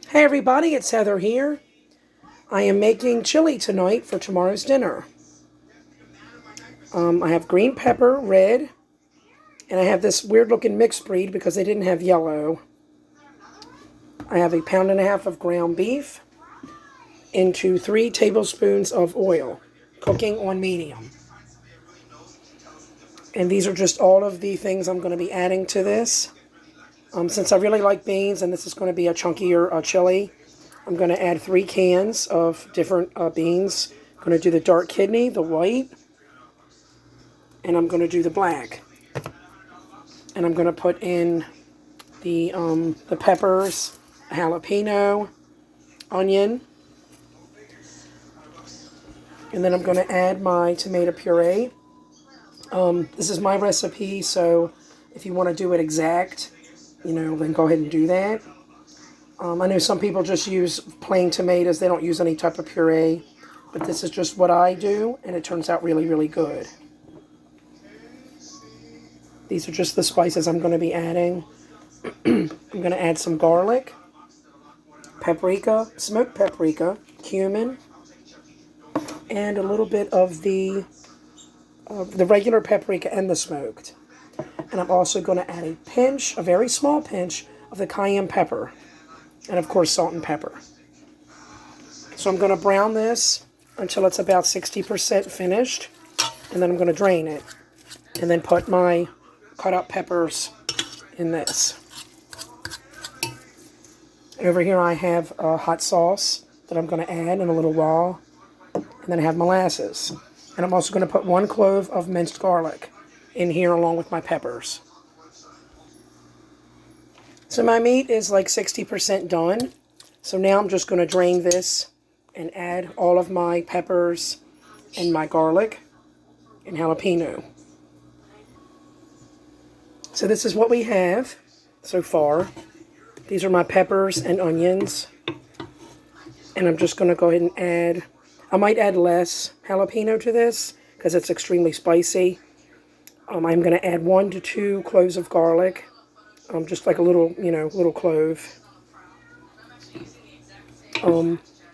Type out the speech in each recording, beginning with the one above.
Hey everybody, it's Heather here. I am making chili tonight for tomorrow's dinner. I have green pepper, red, and I have this weird looking mixed breed because they didn't have yellow. I have 1.5 pounds of ground beef into 3 tablespoons of oil, cooking on medium. And these are just all of the things I'm going to be adding to this. Since I really like beans and this is going to be a chunkier chili, I'm going to add 3 cans of different beans. I'm going to do the dark kidney, the white, and I'm going to do the black. And I'm going to put in the peppers, jalapeno, onion, and then I'm going to add my tomato puree. This is my recipe, so if you want to do it exact, then go ahead and do that. I know some people just use plain tomatoes. They don't use any type of puree. But this is just what I do, and it turns out really, really good. These are just the spices I'm going to be adding. I'm going to add some garlic, paprika, smoked paprika, cumin, and a little bit of the regular paprika and the smoked. And I'm also going to add a very small pinch of the cayenne pepper. And of course, salt and pepper. So I'm going to brown this until it's about 60% finished. And then I'm going to drain it. And then put my cut up peppers in this. Over here I have a hot sauce that I'm going to add in a little while. And then I have molasses. And I'm also going to put 1 clove of minced garlic in here along with my peppers. So my meat is like 60% done. So now I'm just going to drain this and add all of my peppers and my garlic and jalapeno. So this is what we have so far. These are my peppers and onions. And I'm just going to go ahead and add, I might add less jalapeno to this because it's extremely spicy. I'm going to add 1 to 2 cloves of garlic. Just like a little, little clove.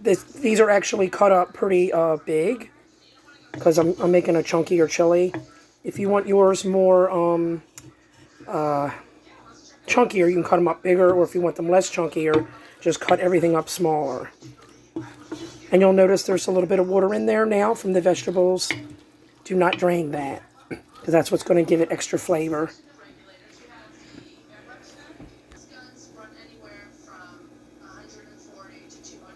These are actually cut up pretty big because I'm making a chunkier chili. If you want yours more chunkier, you can cut them up bigger, or if you want them less chunkier, just cut everything up smaller. And you'll notice there's a little bit of water in there now from the vegetables. Do not drain that because that's what's going to give it extra flavor.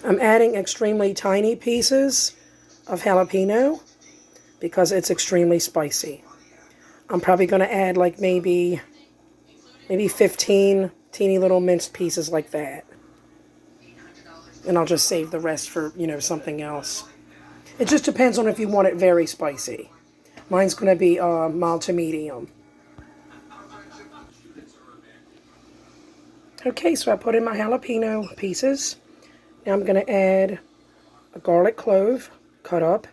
I'm adding extremely tiny pieces of jalapeno because it's extremely spicy. I'm probably going to add like maybe 15 teeny little minced pieces like that. And I'll just save the rest for, something else. It just depends on if you want it very spicy. Mine's going to be mild to medium. Okay, so I put in my jalapeno pieces. Now I'm going to add a garlic clove cut up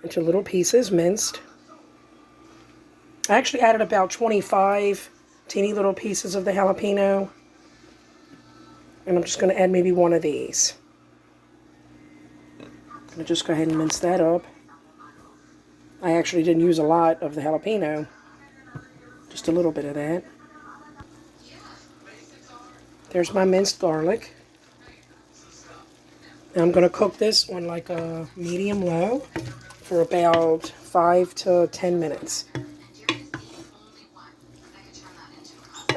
into little pieces, minced. I actually added about 25 teeny little pieces of the jalapeno. And I'm just going to add maybe 1 of these. I'm going to just go ahead and mince that up. I actually didn't use a lot of the jalapeno. Just a little bit of that. There's my minced garlic. Now I'm going to cook this on like a medium-low for about 5 to 10 minutes.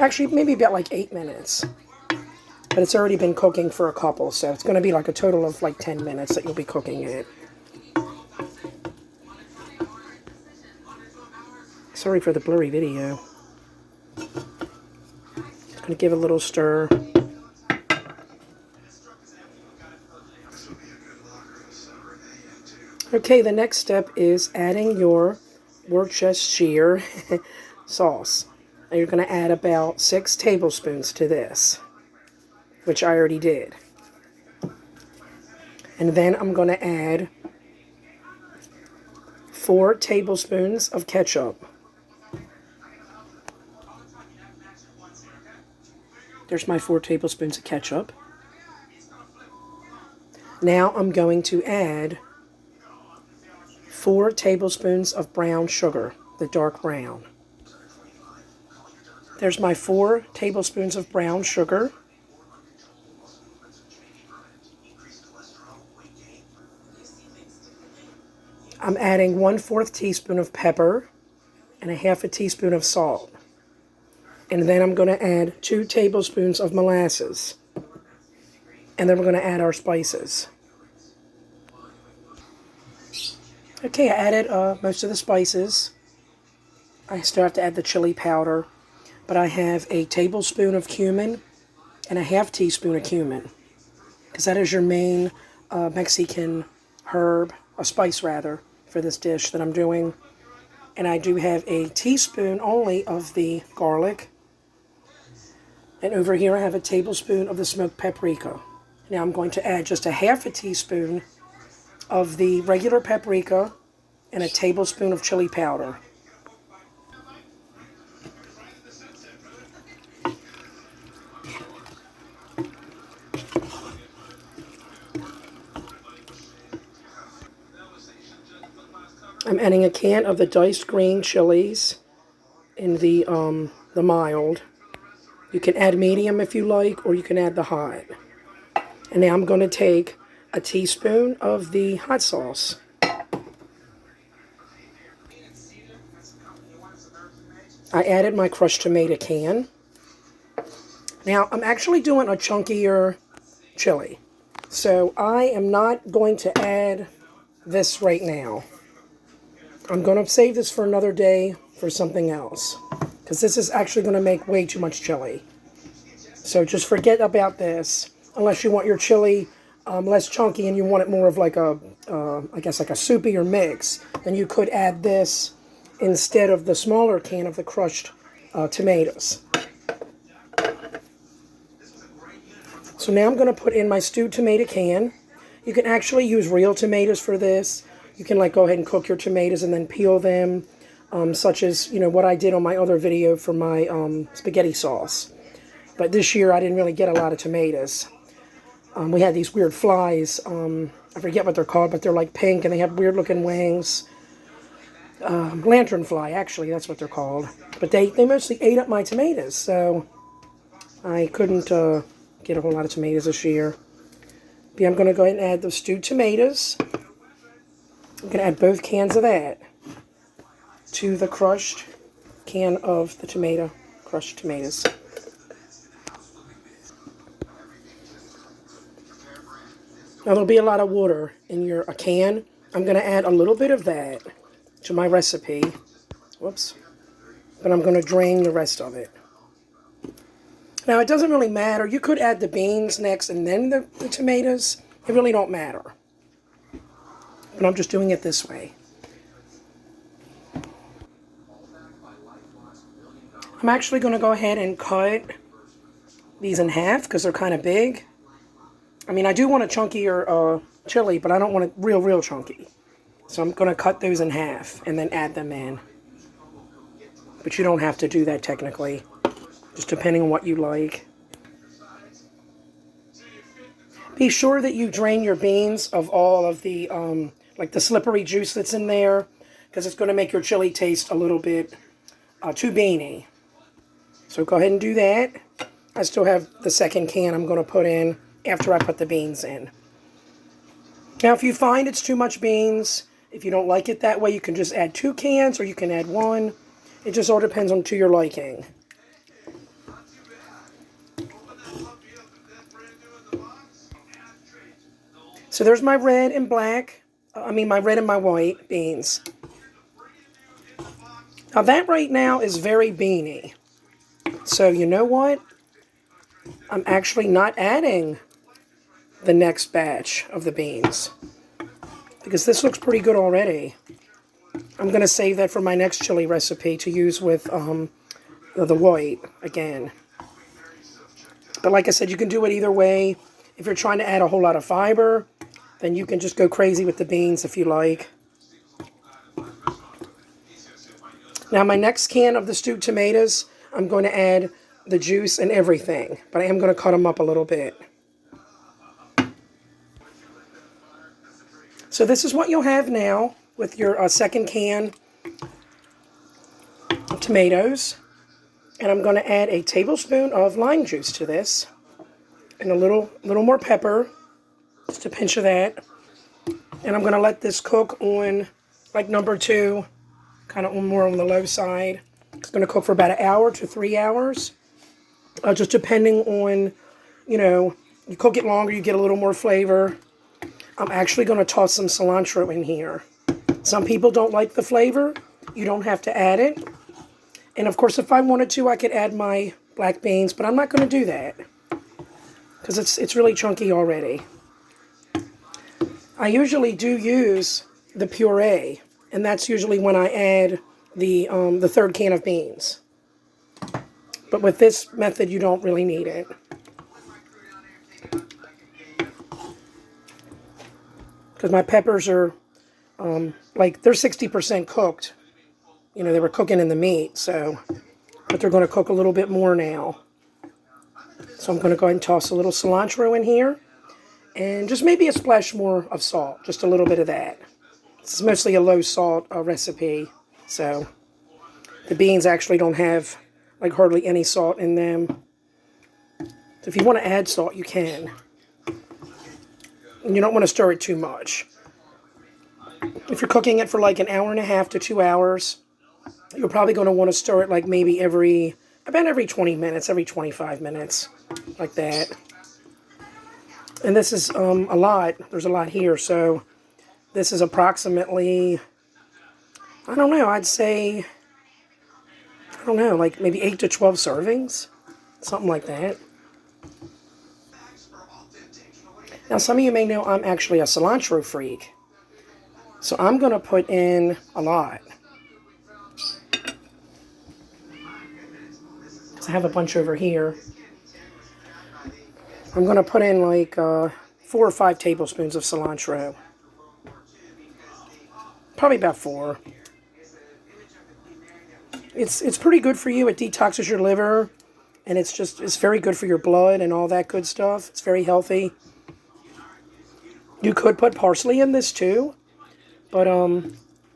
Actually, maybe about like 8 minutes. But it's already been cooking for a couple, so it's going to be like a total of like 10 minutes that you'll be cooking it. Sorry for the blurry video. Just going to give it a little stir. Okay, the next step is adding your Worcestershire sauce. And you're going to add about 6 tablespoons to this, which I already did. And then I'm going to add 4 tablespoons of ketchup. There's my 4 tablespoons of ketchup. Now I'm going to add 4 tablespoons of brown sugar, the dark brown. There's my 4 tablespoons of brown sugar. I'm adding 1/4 teaspoon of pepper and 1/2 teaspoon of salt. And then I'm going to add 2 tablespoons of molasses. And then we're going to add our spices. Okay, I added most of the spices. I still have to add the chili powder. But I have a tablespoon of cumin and 1/2 teaspoon of cumin. Because that is your main Mexican herb, a spice rather, for this dish that I'm doing. And I do have a teaspoon only of the garlic. And over here I have a tablespoon of the smoked paprika. Now I'm going to add just 1/2 teaspoon of the regular paprika and a tablespoon of chili powder. I'm adding a can of the diced green chilies in the mild. You can add medium if you like, or you can add the hot. And now I'm going to take a teaspoon of the hot sauce. I added my crushed tomato can. Now I'm actually doing a chunkier chili. So I am not going to add this right now. I'm going to save this for another day for something else. Because this is actually going to make way too much chili. So just forget about this. Unless you want your chili less chunky and you want it more of like a, I guess like a soupier mix. Then you could add this instead of the smaller can of the crushed tomatoes. So now I'm going to put in my stewed tomato can. You can actually use real tomatoes for this. You can like go ahead and cook your tomatoes and then peel them, such as, you know, what I did on my other video for my spaghetti sauce. But this year I didn't really get a lot of tomatoes. We had these weird flies. I forget what they're called, but they're like pink and they have weird looking wings. Lantern fly, actually, that's what they're called. But they mostly ate up my tomatoes, so I couldn't get a whole lot of tomatoes this year. But I'm going to go ahead and add the stewed tomatoes. I'm going to add both cans of that to the crushed can of the crushed tomatoes. Now there'll be a lot of water in your can. I'm going to add a little bit of that to my recipe. Whoops. But I'm going to drain the rest of it. Now it doesn't really matter. You could add the beans next and then the tomatoes. It really don't matter. But I'm just doing it this way. I'm actually going to go ahead and cut these in half because they're kind of big. I mean, I do want a chunkier chili, but I don't want it real chunky. So I'm going to cut those in half and then add them in. But you don't have to do that technically, just depending on what you like. Be sure that you drain your beans of all of the, like the slippery juice that's in there, because it's going to make your chili taste a little bit too beany. So go ahead and do that. I still have the second can I'm going to put in after I put the beans in. Now, if you find it's too much beans, if you don't like it that way, you can just add 2 cans or you can add 1. It just all depends on to your liking. So there's my red and black, my red and my white beans. Now that right now is very beany. So you know what? I'm actually not adding the next batch of the beans, because this looks pretty good already. I'm going to save that for my next chili recipe to use with the white again. But like I said, you can do it either way. If you're trying to add a whole lot of fiber, then you can just go crazy with the beans if you like. Now my next can of the stewed tomatoes, I'm going to add the juice and everything, but I am going to cut them up a little bit. So this is what you'll have now with your second can of tomatoes. And I'm going to add a tablespoon of lime juice to this. And a little more pepper, just a pinch of that. And I'm going to let this cook on like number 2, kind of more on the low side. It's going to cook for about 1 hour to 3 hours. Just depending on, you cook it longer, you get a little more flavor. I'm actually going to toss some cilantro in here. Some people don't like the flavor. You don't have to add it. And of course, if I wanted to, I could add my black beans, but I'm not going to do that because it's really chunky already. I usually do use the puree, and that's usually when I add the third can of beans. But with this method, you don't really need it. Because my peppers are, they're 60% cooked. They were cooking in the meat, but they're going to cook a little bit more now. So I'm going to go ahead and toss a little cilantro in here. And just maybe a splash more of salt, just a little bit of that. This is mostly a low salt recipe, so the beans actually don't have hardly any salt in them. So if you want to add salt, you can. And you don't want to stir it too much. If you're cooking it for like 1.5 hours to 2 hours, you're probably going to want to stir it maybe about every 20 minutes, every 25 minutes, like that. And this is a lot. There's a lot here, so this is approximately, I don't know, I'd say, maybe 8 to 12 servings, something like that. Now, some of you may know I'm actually a cilantro freak, so I'm going to put in a lot. I have a bunch over here. I'm going to put in 4 or 5 tablespoons of cilantro. Probably about 4. It's pretty good for you. It detoxes your liver, and it's very good for your blood and all that good stuff. It's very healthy. You could put parsley in this too, but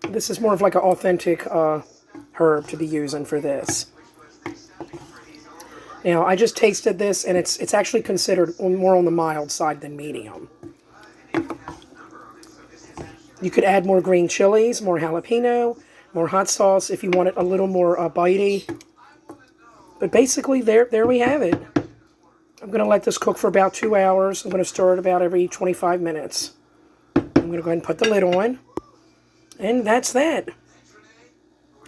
this is more of an authentic herb to be using for this. Now, I just tasted this, and it's actually considered more on the mild side than medium. You could add more green chilies, more jalapeno, more hot sauce if you want it a little more bitey. But basically, there we have it. I'm going to let this cook for about 2 hours. I'm going to stir it about every 25 minutes. I'm going to go ahead and put the lid on. And that's that.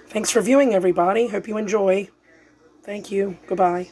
Thanks for viewing, everybody. Hope you enjoy. Thank you. Goodbye.